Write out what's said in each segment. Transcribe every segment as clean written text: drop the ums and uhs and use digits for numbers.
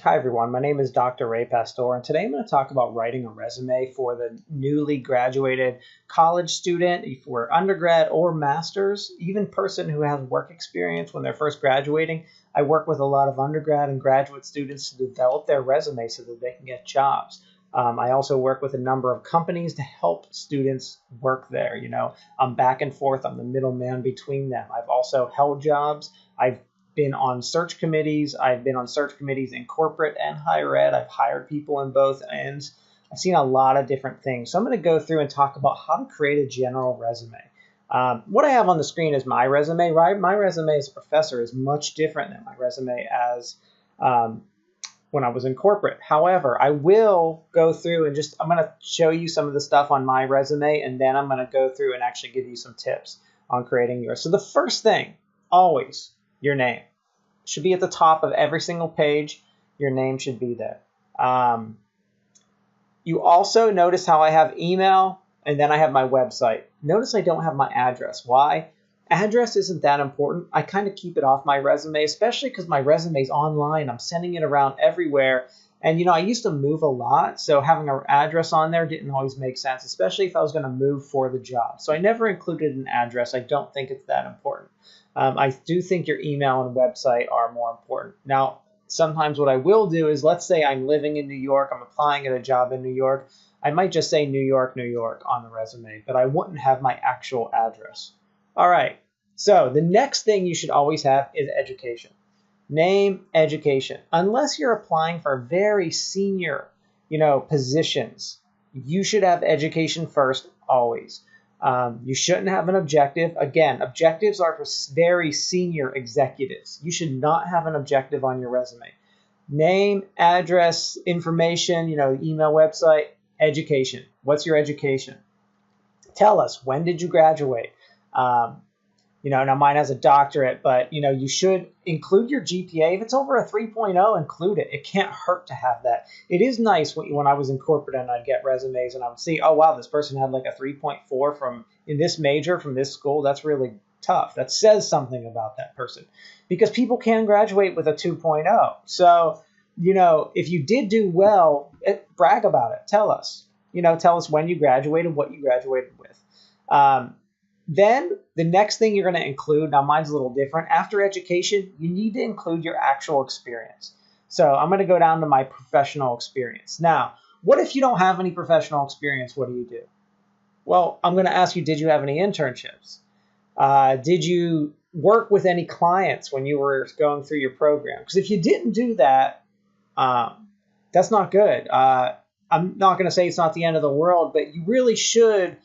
Hi everyone, my name is Dr. Ray Pastor, and today I'm going to talk about writing a resume for the newly graduated college student, if we're undergrad or master's, even person who has work experience when they're first graduating. I work with a lot of undergrad and graduate students to develop their resume so that they can get jobs. I also work with a number of companies to help students work there. I'm back and forth. I'm the middleman between them. I've also held jobs. I've been on search committees. I've been on search committees in corporate and higher ed. I've hired people in both ends. I've seen a lot of different things. So I'm going to go through and talk about how to create a general resume. What I have on the screen is my resume. Right? My resume as a professor is much different than my resume as when I was in corporate. However, I will go through and I'm going to show you some of the stuff on my resume, and then I'm going to go through and actually give you some tips on creating yours. So the first thing, always, your name should be at the top of every single page. Your name should be there. You also notice how I have email and then I have my website. Notice I don't have my address. Why? Address isn't that important. I kind of keep it off my resume, especially because my resume is online. I'm sending it around everywhere. And, I used to move a lot, so having an address on there didn't always make sense, especially if I was going to move for the job. So I never included an address. I don't think it's that important. I do think your email and website are more important. Now, sometimes what I will do is, let's say I'm living in New York, I'm applying at a job in New York. I might just say New York, New York on the resume, but I wouldn't have my actual address. All right, so the next thing you should always have is education. Name, education. Unless you're applying for very senior, positions, you should have education first, always. You shouldn't have an objective. Again, objectives are for very senior executives. You should not have an objective on your resume. Name, address, information, email, website, education. What's your education? Tell us, when did you graduate? Now mine has a doctorate, but, you should include your GPA. If it's over a 3.0, include it. It can't hurt to have that. It is nice when I was in corporate and I'd get resumes and I would see, oh, wow, this person had like a 3.4 in this major from this school. That's really tough. That says something about that person because people can graduate with a 2.0. So, if you did do well, brag about it. Tell us, tell us when you graduated, what you graduated with. Then the next thing you're going to include, now mine's a little different. After education, you need to include your actual experience. So I'm going to go down to my professional experience. Now, what if you don't have any professional experience? What do you do? Well, I'm going to ask you, did you have any internships? Did you work with any clients when you were going through your program? Because if you didn't do that, that's not good. I'm not going to say it's not the end of the world, but you really should.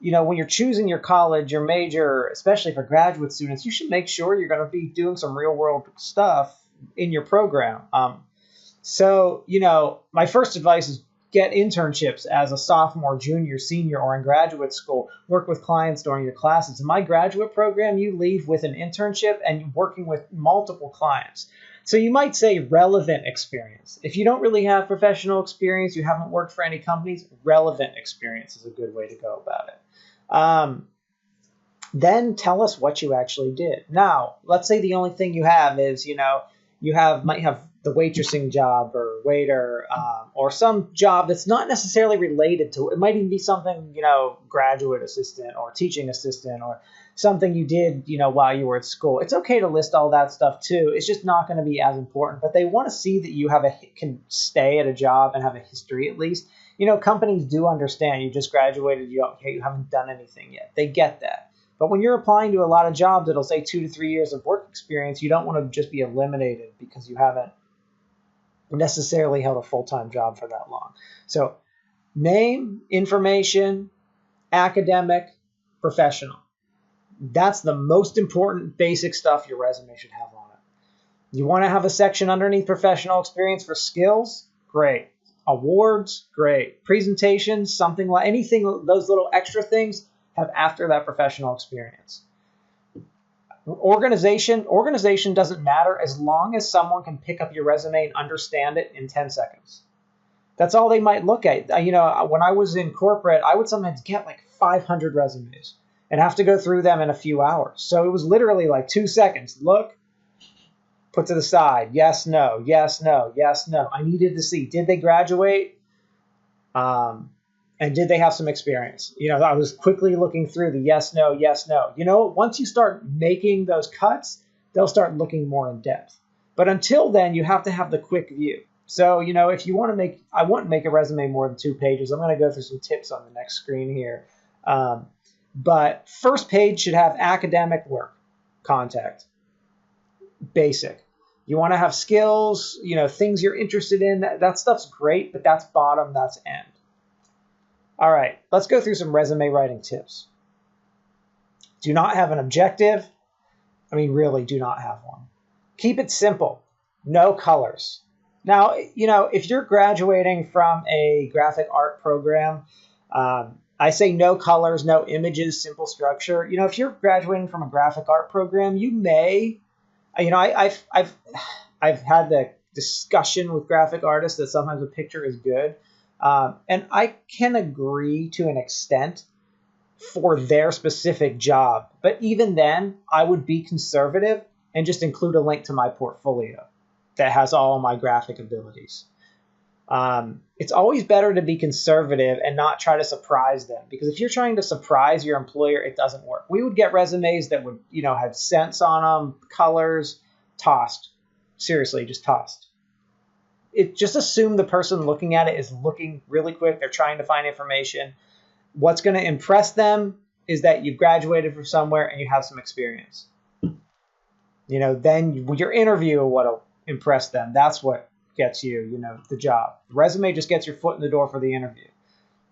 When you're choosing your college, your major, especially for graduate students, you should make sure you're going to be doing some real world stuff in your program. So, my first advice is get internships as a sophomore, junior, senior, or in graduate school. Work with clients during your classes. In my graduate program, you leave with an internship and working with multiple clients. So you might say relevant experience. If you don't really have professional experience, you haven't worked for any companies, relevant experience is a good way to go about it. Then tell us what you actually did. Now, let's say the only thing you have is, you might have the waitressing job or waiter, or some job that's not necessarily related to it. It might even be something, graduate assistant or teaching assistant or something you did, while you were at school. It's okay to list all that stuff too. It's just not going to be as important, but they want to see that you can stay at a job and have a history at least. Companies do understand you just graduated, you haven't done anything yet. They get that. But when you're applying to a lot of jobs, it'll say 2 to 3 years of work experience. You don't want to just be eliminated because you haven't necessarily held a full-time job for that long. So name, information, academic, professional. That's the most important basic stuff your resume should have on it. You want to have a section underneath professional experience for skills? Great. Awards? Great. Presentations? Something like anything, those little extra things have after that professional experience. Organization doesn't matter as long as someone can pick up your resume and understand it in 10 seconds. That's all they might look at. When I was in corporate, I would sometimes get like 500 resumes and have to go through them in a few hours. So it was literally like 2 seconds. Look, Put to the side. Yes, no, yes, no, yes, no. I needed to see, did they graduate? And did they have some experience? I was quickly looking through the yes, no, yes, no. Once you start making those cuts, they'll start looking more in depth. But until then, you have to have the quick view. So, if you want to I wouldn't make a resume more than 2 pages. I'm going to go through some tips on the next screen here. But first page should have academic work, contact, basic. You want to have skills, things you're interested in. That stuff's great, but that's bottom, that's end. All right, let's go through some resume writing tips. Do not have an objective. Really, do not have one. Keep it simple. No colors. Now, if you're graduating from a graphic art program, I say no colors, no images, simple structure. If you're graduating from a graphic art program, you may, I've had the discussion with graphic artists that sometimes a picture is good. And I can agree to an extent for their specific job. But even then, I would be conservative and just include a link to my portfolio that has all my graphic abilities. It's always better to be conservative and not try to surprise them, because if you're trying to surprise your employer, it doesn't work. We would get resumes that would, have scents on them, colors, tossed. Seriously, just tossed. Just assume the person looking at it is looking really quick. They're trying to find information. What's going to impress them is that you've graduated from somewhere and you have some experience. Then your interview what'll impress them. That's what gets you, the job. The resume just gets your foot in the door for the interview.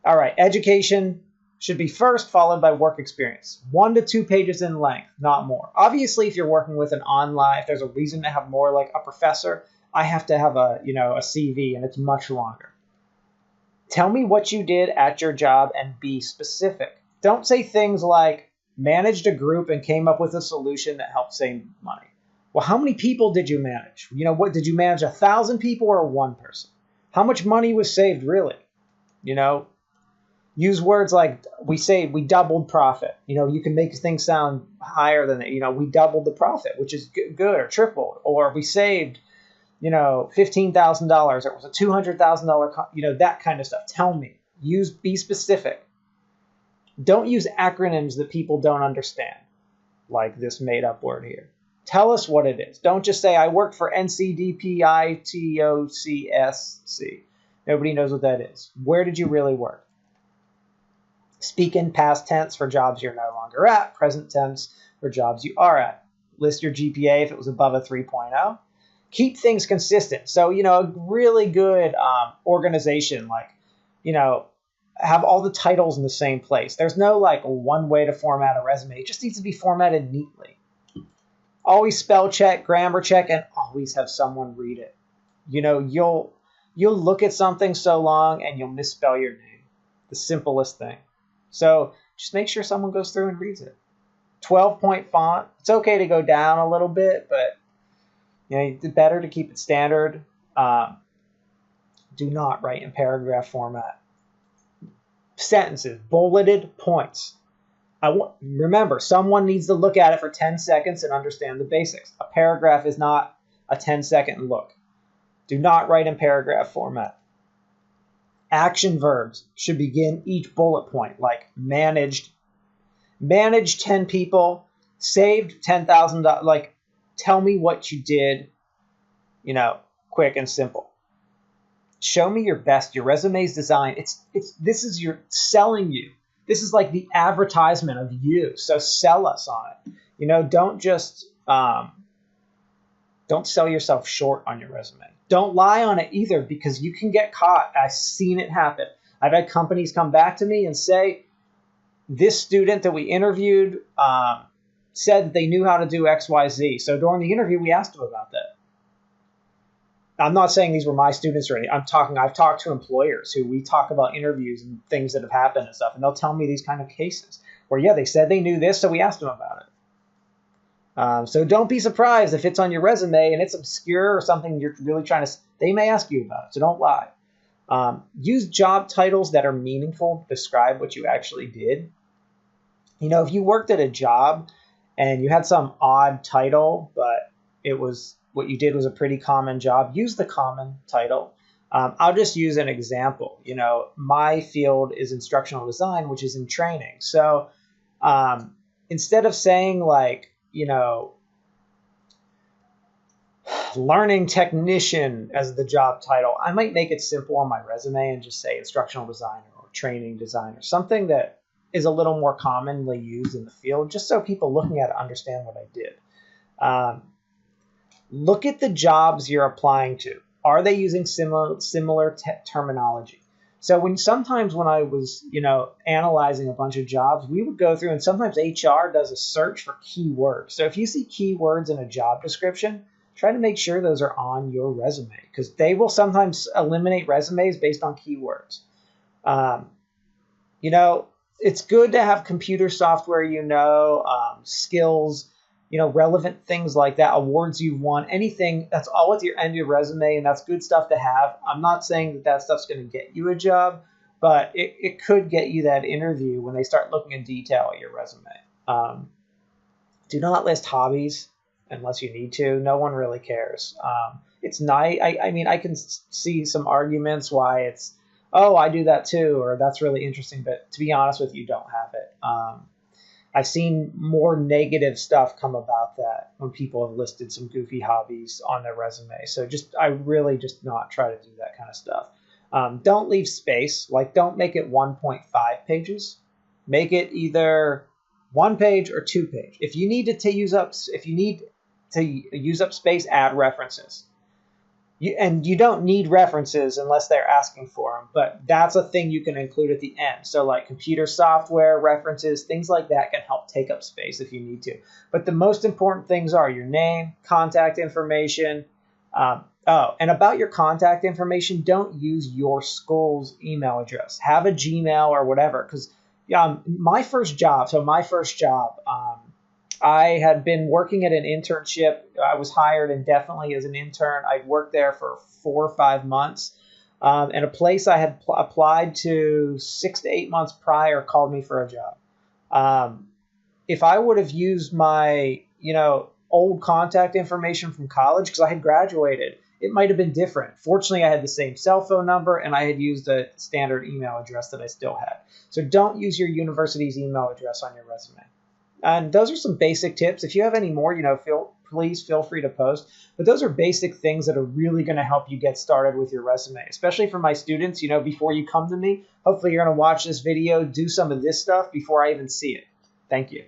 All right, education should be first, followed by work experience. 1 to 2 pages in length, not more. Obviously, if you're working with an online, if there's a reason to have more, like a professor, I have to have a CV, and it's much longer. Tell me what you did at your job and be specific. Don't say things like managed a group and came up with a solution that helped save money. Well, how many people did you manage? What did you manage? 1,000 people or one person? How much money was saved really? Use words like we doubled profit. You can make things sound higher than that. We doubled the profit, which is good, or tripled, or we saved $15,000, or it was a $200,000, that kind of stuff. Tell me. Be specific. Don't use acronyms that people don't understand, like this made-up word here. Tell us what it is. Don't just say, I worked for NCDPITOCSC. Nobody knows what that is. Where did you really work? Speak in past tense for jobs you're no longer at, present tense for jobs you are at. List your GPA if it was above a 3.0. Keep things consistent. So, a really good organization, like, have all the titles in the same place. There's no one way to format a resume. It just needs to be formatted neatly. Always spell check, grammar check, and always have someone read it. You'll look at something so long and you'll misspell your name. The simplest thing. So just make sure someone goes through and reads it. 12-point font. It's okay to go down a little bit, but it's better to keep it standard. Do not write in paragraph format. Sentences, bulleted points. Remember, someone needs to look at it for 10 seconds and understand the basics. A paragraph is not a 10-second look. Do not write in paragraph format. Action verbs should begin each bullet point, like managed 10 people, saved $10,000. Like, tell me what you did, quick and simple. Show me your best. Your resume's design. This is your selling you. This is like the advertisement of you. So sell us on it. Don't just don't sell yourself short on your resume. Don't lie on it either, because you can get caught. I've seen it happen. I've had companies come back to me and say, this student that we interviewed said that they knew how to do XYZ. So during the interview, we asked them about that. I'm not saying these were my students or anything. I've talked to employers who we talk about interviews and things that have happened and stuff, and they'll tell me these kind of cases where, yeah, they said they knew this, so we asked them about it. So don't be surprised if it's on your resume and it's obscure or something you're really trying to, they may ask you about it, so don't lie. Use job titles that are meaningful to describe what you actually did. If you worked at a job and you had some odd title, but it was, what you did was a pretty common job, use the common title. I'll just use an example. My field is instructional design, which is in training. So instead of saying like, learning technician as the job title, I might make it simple on my resume and just say instructional designer or training designer, something that is a little more commonly used in the field, just so people looking at it understand what I did. Look at the jobs you're applying to. Are they using similar terminology? So sometimes when I was, analyzing a bunch of jobs, we would go through, and sometimes HR does a search for keywords. So if you see keywords in a job description, try to make sure those are on your resume, because they will sometimes eliminate resumes based on keywords. It's good to have computer software, skills, relevant things like that, awards you've won, anything that's all at your end of your resume, and that's good stuff to have. I'm not saying that stuff's going to get you a job, but it could get you that interview when they start looking in detail at your resume. Do not list hobbies unless you need to. No one really cares. It's nice. I mean, I can see some arguments why it's, oh, I do that too, or that's really interesting. But to be honest with you, don't have it. I've seen more negative stuff come about that when people have listed some goofy hobbies on their resume. So I really just not try to do that kind of stuff. Don't leave space. Like, don't make it 1.5 pages. Make it either 1 page or 2 page. If you need to use up space, add references. You don't need references unless they're asking for them, but that's a thing you can include at the end. So like computer software references, things like that can help take up space if you need to. But the most important things are your name, contact information. And about your contact information, don't use your school's email address. Have a Gmail or whatever, because my first job, I had been working at an internship. I was hired indefinitely as an intern. I'd worked there for 4 or 5 months. And a place I had applied to 6 to 8 months prior called me for a job. If I would have used my, old contact information from college, because I had graduated, it might have been different. Fortunately, I had the same cell phone number, and I had used a standard email address that I still had. So don't use your university's email address on your resume. And those are some basic tips. If you have any more, please feel free to post. But those are basic things that are really going to help you get started with your resume, especially for my students. Before you come to me, hopefully you're going to watch this video, do some of this stuff before I even see it. Thank you.